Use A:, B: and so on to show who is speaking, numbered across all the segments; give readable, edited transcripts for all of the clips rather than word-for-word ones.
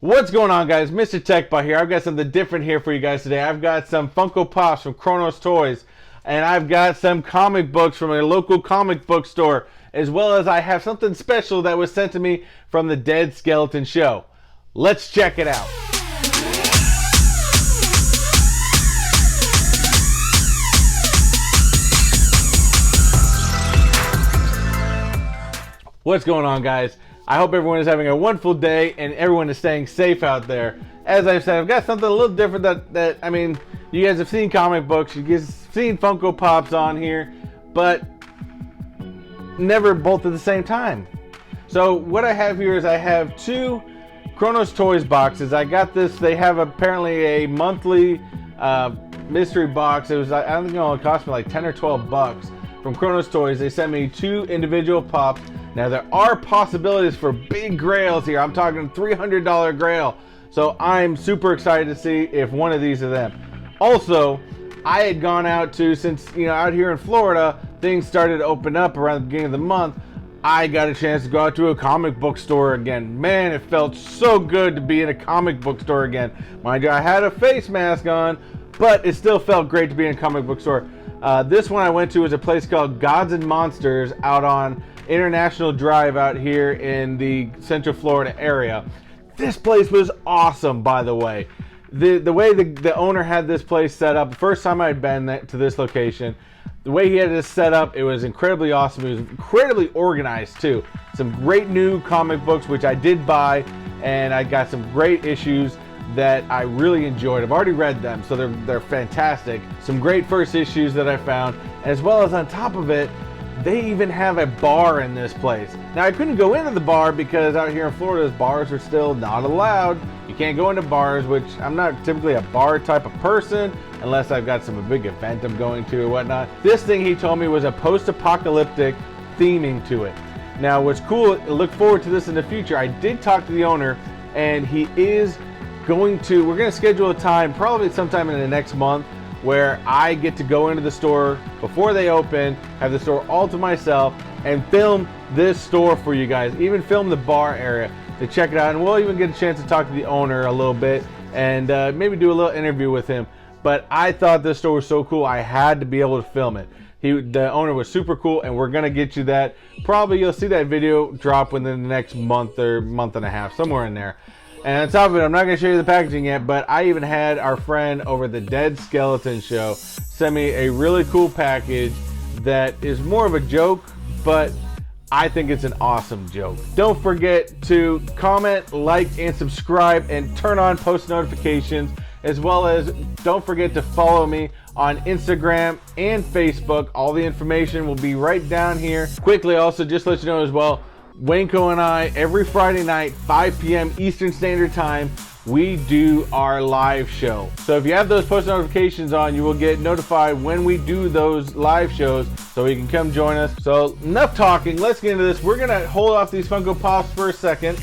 A: What's going on, guys? Mr. Techbot here. I've got something different here for you guys today. I've got some Funko Pops from Kronos Toys, and I've got some comic books from a local comic book store, as well as I have something special that was sent to me from the Dead Skeleton Show. Let's check it out. What's going on, guys? I hope everyone is having a wonderful day and everyone is staying safe out there. As I've said, I've got something a little different that I mean, you guys have seen comic books, you guys have seen Funko Pops on here, but never both at the same time. So what I have here is I have two Kronos Toys boxes. I got this, they have apparently a monthly mystery box. It was, I don't know, it cost me like 10 or 12 bucks from Kronos Toys. They sent me two individual pops. Now there are possibilities for big grails here. I'm talking $300 grail. So I'm super excited to see if one of these are them. Also, I had gone out to, since out here in Florida, things started to open up around the beginning of the month. I got a chance to go out to a comic book store again. Man, it felt so good to be in a comic book store again. Mind you, I had a face mask on, but it still felt great to be in a comic book store. This one I went to was a place called Gods and Monsters out on International Drive out here in the Central Florida area. This place was awesome, by the way. The way the owner had this place set up, the first time I'd been to this location, the way he had this set up, it was incredibly awesome. It was incredibly organized too. Some great new comic books, which I did buy, and I got some great issues that I really enjoyed. I've already read them, so they're fantastic. Some great first issues that I found, as well as on top of it, they even have a bar in this place. Now, I couldn't go into the bar because out here in Florida, bars are still not allowed. You can't go into bars, which I'm not typically a bar type of person unless I've got some big event I'm going to or whatnot. This thing, he told me, was a post-apocalyptic theming to it. Now, what's cool, look forward to this in the future. I did talk to the owner, and he is we're going to schedule a time, probably sometime in the next month, where I get to go into the store before they open, have the store all to myself, and film this store for you guys. Even film the bar area to check it out, and we'll even get a chance to talk to the owner a little bit and maybe do a little interview with him. But I thought this store was so cool, I had to be able to film it. The owner was super cool, and we're gonna get you that. Probably you'll see that video drop within the next month or month and a half, somewhere in there. And on top of it, I'm not going to show you the packaging yet, but I even had our friend over the Dead Skeleton Show send me a really cool package that is more of a joke, but I think it's an awesome joke. Don't forget to comment, like, and subscribe, and turn on post notifications, as well as don't forget to follow me on Instagram and Facebook. All the information will be right down here. Quickly, also, just to let you know as well, Wanko and I, every Friday night, 5 p.m. Eastern Standard Time, we do our live show. So if you have those post notifications on, you will get notified when we do those live shows, so you can come join us. So enough talking, let's get into this. We're gonna hold off these Funko Pops for a second.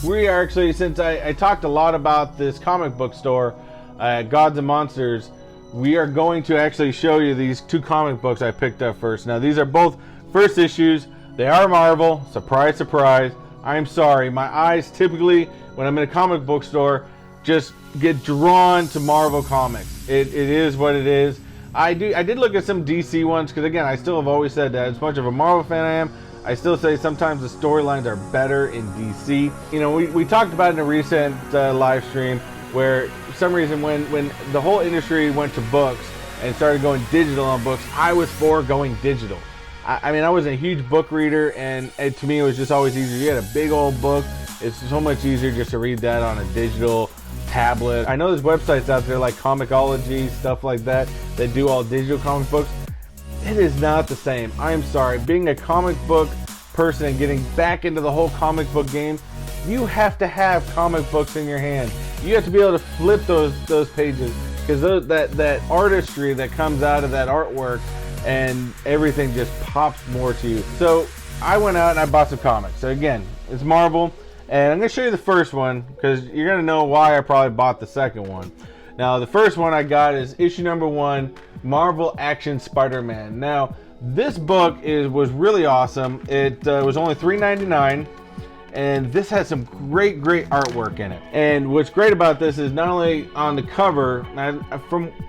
A: We are actually, since I talked a lot about this comic book store, Gods and Monsters, we are going to actually show you these two comic books I picked up first. Now, these are both first issues. They are Marvel. Surprise, surprise. I'm sorry. My eyes typically, when I'm in a comic book store, just get drawn to Marvel comics. It is what it is. I did look at some DC ones, because again, I still have always said that as much of a Marvel fan I am, I still say sometimes the storylines are better in DC. We talked about it in a recent live stream where for some reason when the whole industry went to books and started going digital on books, I was for going digital. I mean, I was a huge book reader, and to me it was just always easier. You had a big old book. It's so much easier just to read that on a digital tablet. I know there's websites out there like Comixology, stuff like that do all digital comic books. It is not the same. I'm sorry. Being a comic book person and getting back into the whole comic book game, you have to have comic books in your hand. You have to be able to flip those pages, because that artistry that comes out of that artwork and everything just pops more to you. So I went out and I bought some comics. So again, it's Marvel, and I'm going to show you the first one because you're going to know why I probably bought the second one. Now, the first one I got is issue number 1, Marvel Action Spider-Man. Now, this book was really awesome. It was only $3.99, and this has some great artwork in it. And what's great about this is not only on the cover,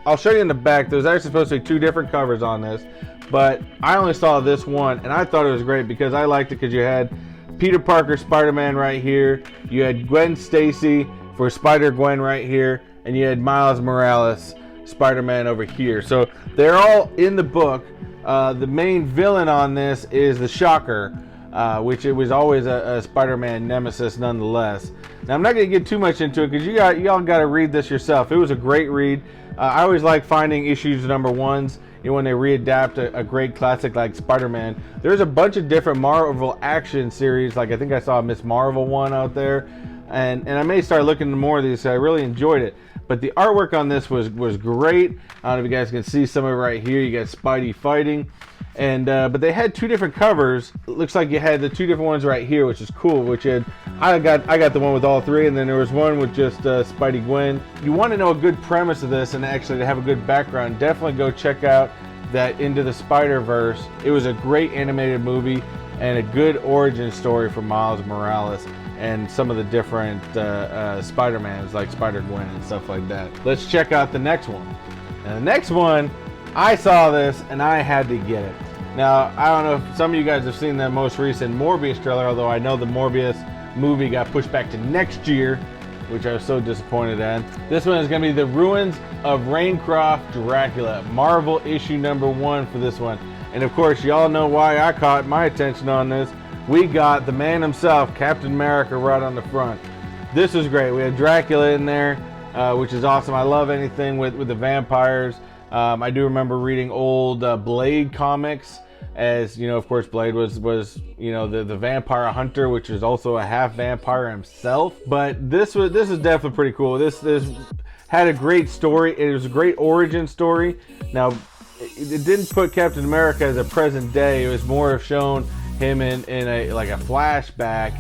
A: I'll show you in the back, there's actually supposed to be 2 different covers on this, but I only saw this one, and I thought it was great because I liked it because you had Peter Parker Spider-Man right here, you had Gwen Stacy for Spider-Gwen right here, and you had Miles Morales Spider-Man over here. So they're all in the book. The main villain on this is the Shocker, which it was always a Spider-Man nemesis nonetheless. Now I'm not going to get too much into it because y'all got to read this yourself. It was a great read. I always like finding issues #1s, when they readapt a great classic like Spider-Man. There's a bunch of different Marvel action series, like I think I saw a Miss Marvel one out there, and I may start looking into more of these. So I really enjoyed it. But the artwork on this was great. I don't know if you guys can see some of it right here. You got Spidey fighting, and but they had 2 different covers. It looks like you had the 2 different ones right here, which is cool. Which I got the one with all 3, and then there was one with just Spidey Gwen. You want to know a good premise of this, and actually to have a good background, definitely go check out that Into the Spider-Verse. It was a great animated movie and a good origin story for Miles Morales and some of the different Spider-Mans like Spider-Gwen and stuff like that. Let's check out the next one. And the next one, I saw this and I had to get it. Now, I don't know if some of you guys have seen the most recent Morbius trailer, although I know the Morbius movie got pushed back to next year, which I was so disappointed in. This one is going to be The Ruins of Raincroft Dracula, Marvel issue #1 for this one. And of course, y'all know why I caught my attention on this. We got the man himself, Captain America, right on the front. This was great. We had Dracula in there, which is awesome. I love anything with the vampires. I do remember reading old Blade comics, as you know, of course, Blade was the vampire hunter, which is also a half vampire himself. But this is definitely pretty cool. This had a great story. It was a great origin story. Now, it didn't put Captain America as a present day. It was more of shown him in a flashback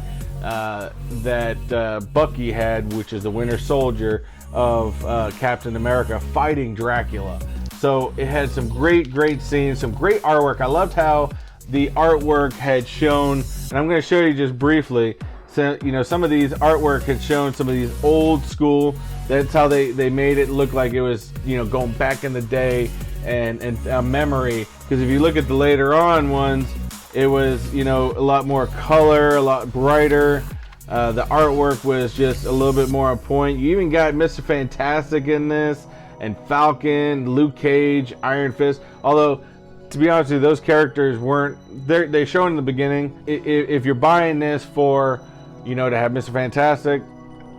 A: that Bucky had, which is the Winter Soldier of Captain America fighting Dracula. So it had some great scenes, some great artwork. I loved how the artwork had shown, and I'm going to show you just briefly. So, some of these artwork had shown some of these old school. That's how they made it look like it was, going back in the day and a memory. Because if you look at the later on ones, it was, a lot more color, a lot brighter. The artwork was just a little bit more on point. You even got Mr. Fantastic in this, and Falcon, Luke Cage, Iron Fist. Although, to be honest with you, those characters weren't, they show in the beginning. If you're buying this for, to have Mr. Fantastic,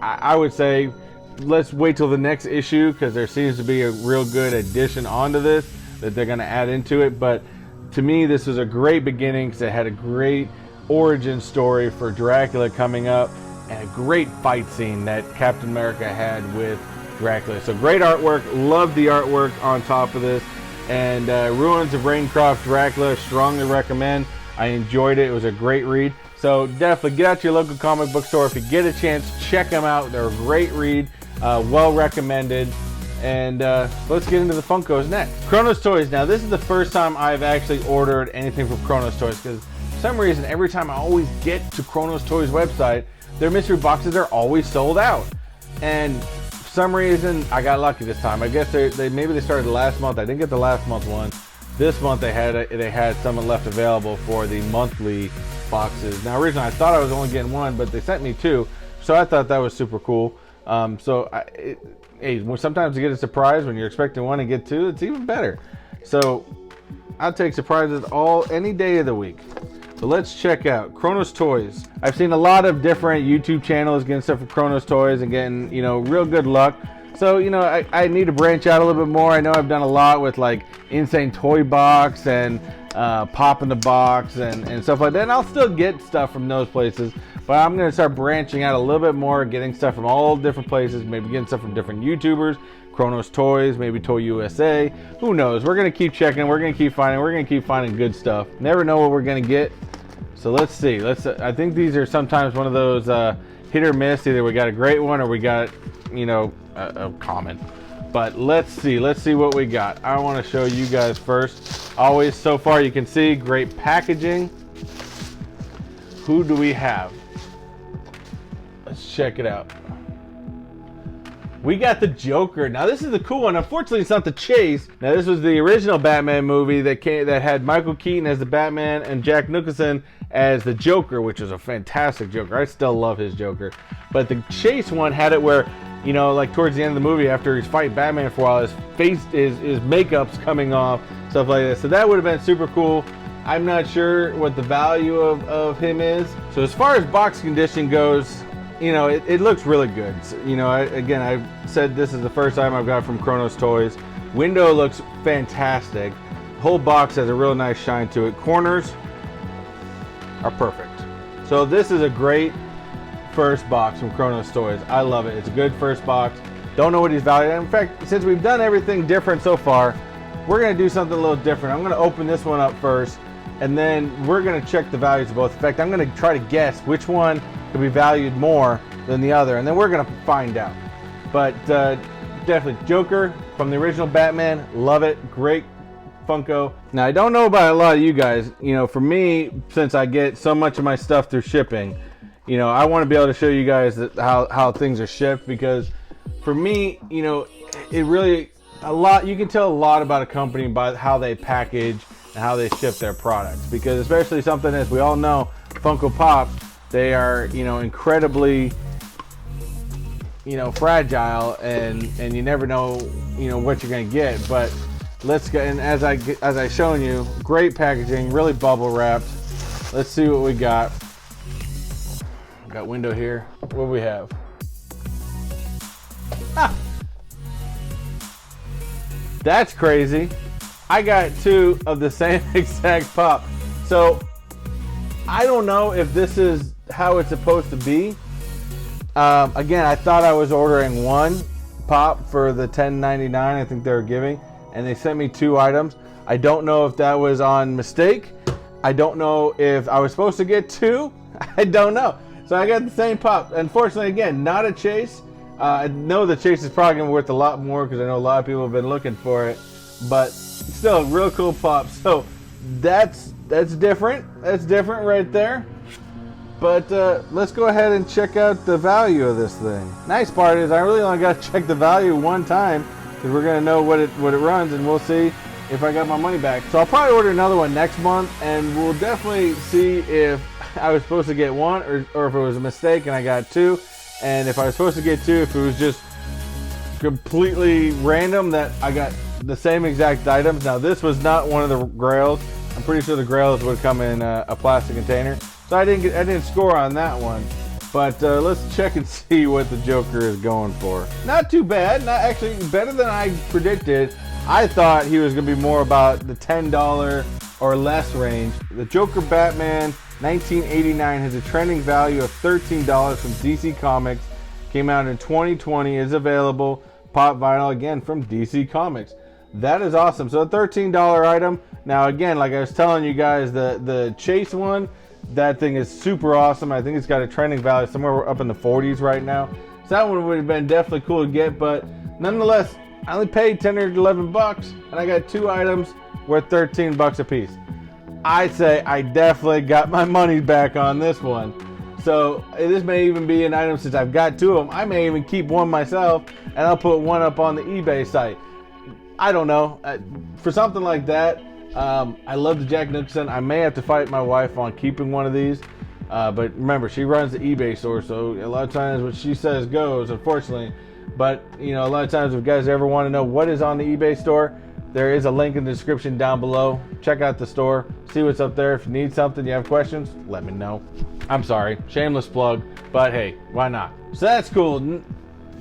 A: I would say let's wait till the next issue, because there seems to be a real good addition onto this that they're going to add into it. But to me, this was a great beginning because it had a great origin story for Dracula coming up, and a great fight scene that Captain America had with Dracula. So great artwork. Love the artwork on top of this. And Ruins of Raincroft Dracula, strongly recommend. I enjoyed it. It was a great read. So definitely get out to your local comic book store. If you get a chance, check them out. They're a great read. Well recommended. And let's get into the Funkos next. Kronos Toys. Now, this is the first time I've actually ordered anything from Kronos Toys, because for some reason, every time I always get to Kronos Toys website, their mystery boxes are always sold out. And for some reason, I got lucky this time. I guess maybe they started last month. I didn't get the last month one. This month they had some left available for the monthly boxes. Now, originally I thought I was only getting one, but they sent me 2, so I thought that was super cool. Hey, sometimes you get a surprise when you're expecting one and get 2. It's even better. So I'll take surprises any day of the week. So let's check out Kronos Toys. I've seen a lot of different YouTube channels getting stuff from Kronos Toys and getting, real good luck. So, I need to branch out a little bit more. I know I've done a lot with like Insane Toy Box and Pop in the Box and stuff like that. And I'll still get stuff from those places. But I'm going to start branching out a little bit more, getting stuff from all different places, maybe getting stuff from different YouTubers, Kronos Toys, maybe Toy USA. Who knows? We're going to keep checking. We're going to keep finding good stuff. Never know what we're going to get. So let's see. I think these are sometimes one of those hit or miss. Either we got a great one or we got, a common. But let's see what we got. I want to show you guys first. Always, so far you can see, great packaging. Who do we have? Let's check it out. We got the Joker. Now this is the cool one. Unfortunately, it's not the Chase. Now this was the original Batman movie that had Michael Keaton as the Batman and Jack Nicholson as the Joker, which was a fantastic Joker. I still love his Joker. But the Chase one had it where, you know, like towards the end of the movie, after he's fighting Batman for a while, his face, his makeup's coming off, stuff like that. So that would have been super cool. I'm not sure what the value of him is. So as far as box condition goes, you know, it looks really good. So, you know, again, I've said this is the first time I've got from Kronos Toys. Window looks fantastic. The whole box has a real nice shine to it. Corners are perfect. So this is a great first box from Kronos Toys. I love it. It's a good first box. Don't know what he's valued at. In fact, since we've done everything different so far, we're going to do something a little different. I'm going to open this one up first, and then we're going to check the values of both. In fact, I'm going to try to guess which one could be valued more than the other, and then we're going to find out. But definitely Joker from the original Batman. Love it. Great Funko. Now, I don't know about a lot of you guys. You know, for me, since I get so much of my stuff through shipping, you know, I want to be able to show you guys how things are shipped, because for me, you know, it really you can tell a lot about a company by how they package and how they ship their products, because especially something, as we all know, Funko Pop, they are, you know, incredibly, you know, fragile, and you never know, you know, what you're going to get. But let's go, and as I shown you, great packaging, really bubble wrapped. Let's see what we got. Got window here. What do we have? Ah! That's crazy. I got two of the same exact pop. So I don't know if this is how it's supposed to be. Again, I thought I was ordering one pop for the $10.99 I think they were giving, and they sent me two items. I don't know if that was on mistake. I don't know if I was supposed to get two. I don't know. So I got the same pop. Unfortunately, again, not a Chase. I know the Chase is probably going to be worth a lot more, because I know a lot of people have been looking for it. But still, a real cool pop. So that's different. That's different right there. But let's go ahead and check out the value of this thing. Nice part is I really only got to check the value one time, because we're going to know what it runs, and we'll see if I got my money back. So I'll probably order another one next month, and we'll definitely see if I was supposed to get one or if it was a mistake and I got two. And if I was supposed to get two, if it was just completely random that I got the same exact items. Now, this was not one of the Grails. I'm pretty sure the Grails would come in a plastic container. So I didn't score on that one. But let's check and see what the Joker is going for. Not too bad. Not actually better than I predicted. I thought he was going to be more about the $10 or less range. The Joker Batman 1989 has a trending value of $13 from DC Comics. Came out in 2020. Is available. Pop vinyl, again, from DC Comics. That is awesome. So a $13 item. Now, again, like I was telling you guys, the Chase one, that thing is super awesome. I think it's got a trending value somewhere up in the 40s right now. So that one would have been definitely cool to get. But nonetheless, I only paid 10 or 11 bucks, and I got two items worth 13 bucks a piece. I'd say I definitely got my money back on this one. So this may even be an item, since I've got two of them, I may even keep one myself, and I'll put one up on the eBay site. I don't know. For something like that, I love the Jack Nicholson. I may have to fight my wife on keeping one of these. But remember, she runs the eBay store, so a lot of times what she says goes, unfortunately. But, you know, a lot of times if you guys ever want to know what is on the eBay store, there is a link in the description down below. Check out the store, see what's up there. If you need something, you have questions, let me know. I'm sorry, shameless plug, but hey, why not? So that's cool.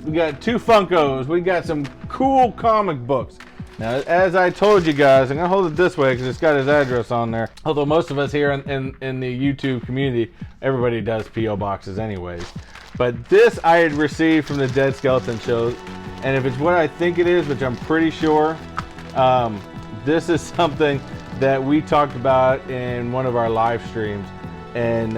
A: We got two Funkos. We got some cool comic books. Now, as I told you guys, I'm gonna hold it this way because it's got his address on there. Although most of us here in the YouTube community, everybody does P.O. boxes anyways. But this I had received from the Dead Skeleton show, and if it's what I think it is, which I'm pretty sure, this is something that we talked about in one of our live streams, and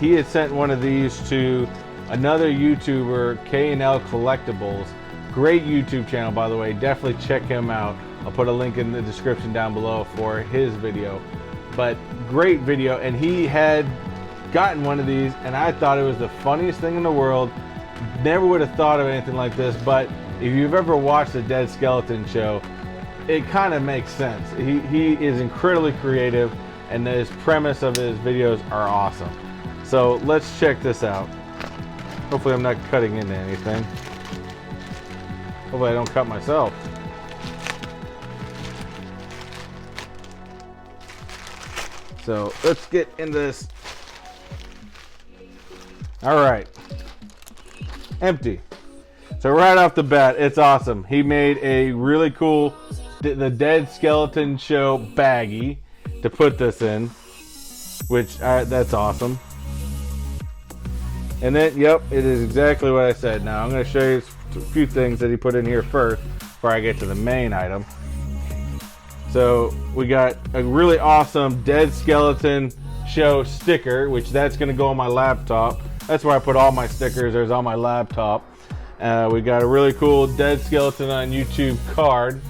A: he had sent one of these to another YouTuber, K&L Collectibles. Great YouTube channel, by the way. Definitely check him out. I'll put a link in the description down below for his video. But great video, and he had gotten one of these, and I thought it was the funniest thing in the world. Never would have thought of anything like this, but if you've ever watched the Dead Skeleton show, it kind of makes sense. He is incredibly creative, and his premise of his videos are awesome. So let's check this out. Hopefully I'm not cutting into anything. Hopefully I don't cut myself. So let's get into this. All right. Empty. So right off the bat, it's awesome. He made a really cool, the Dead Skeleton Show baggie to put this in, which that's awesome. And then, yep, it is exactly what I said. Now I'm going to show you a few things that he put in here first before I get to the main item. So we got a really awesome Dead Skeleton Show sticker, which that's going to go on my laptop. That's where I put all my stickers. There's on my laptop. We got a really cool Dead Skeleton on YouTube card.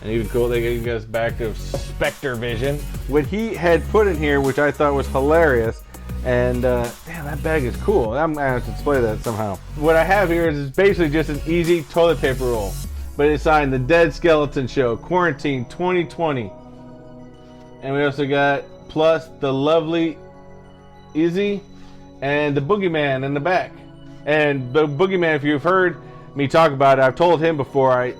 A: And even cool, they gave us back to Spectre Vision. What he had put in here, which I thought was hilarious, and damn, that bag is cool. I'm gonna have to display that somehow. What I have here is basically just an easy toilet paper roll, but it's signed the Dead Skeleton Show, Quarantine 2020. And we also got plus the lovely Izzy and the Boogeyman in the back. And the Boogeyman, if you've heard me talk about it, I've told him before,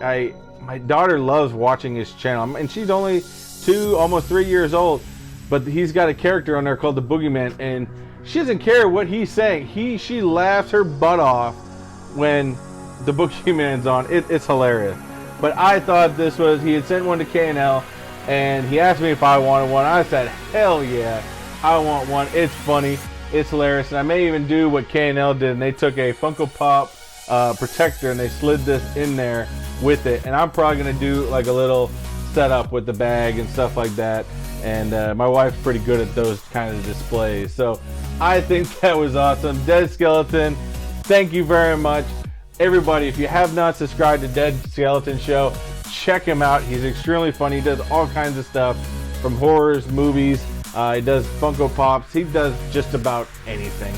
A: my daughter loves watching his channel, and she's only 2, almost 3 years old, but he's got a character on there called the Boogeyman, and she doesn't care what he's saying. She laughs her butt off when the Boogeyman's on. It's hilarious. But I thought this was, he had sent one to K&L, and he asked me if I wanted one. I said, hell yeah, I want one. It's funny, it's hilarious, and I may even do what K&L did, and they took a Funko Pop protector and they slid this in there with it, and I'm probably gonna do like a little setup with the bag and stuff like that. And my wife's pretty good at those kind of displays, so I think that was awesome. Dead Skeleton, thank you very much, everybody. If you have not subscribed to Dead Skeleton Show, check him out. He's extremely funny. He does all kinds of stuff, from horrors, movies. He does Funko Pops. He does just about anything.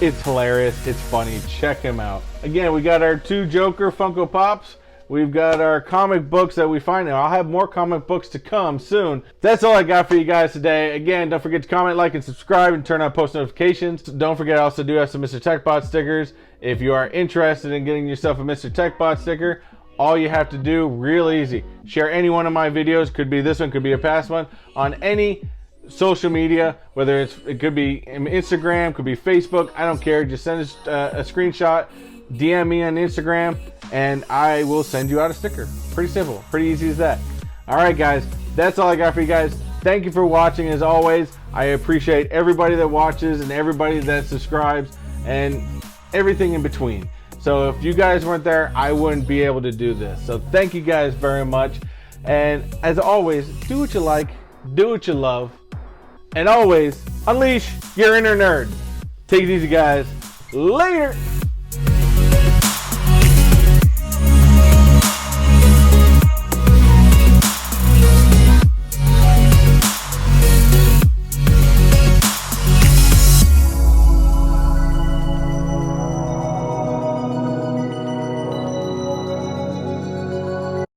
A: It's hilarious. It's funny. Check him out. Again, we got our 2 Joker Funko Pops. We've got our comic books that we find now. I'll have more comic books to come soon. That's all I got for you guys today. Again, don't forget to comment, like, and subscribe, and turn on post notifications. Don't forget, I also do have some Mr. Techbot stickers. If you are interested in getting yourself a Mr. Techbot sticker, all you have to do, real easy, share any one of my videos, could be this one, could be a past one, on any social media, whether it could be Instagram, could be Facebook, I don't care. Just send us a screenshot, DM me on Instagram, and I will send you out a sticker. Pretty simple, pretty easy as that. All right, guys, that's all I got for you guys. Thank you for watching. As always, I appreciate everybody that watches and everybody that subscribes and everything in between. So if you guys weren't there, I wouldn't be able to do this. So thank you guys very much. And as always, do what you like, do what you love, and always unleash your inner nerd. Take it easy, guys. Later.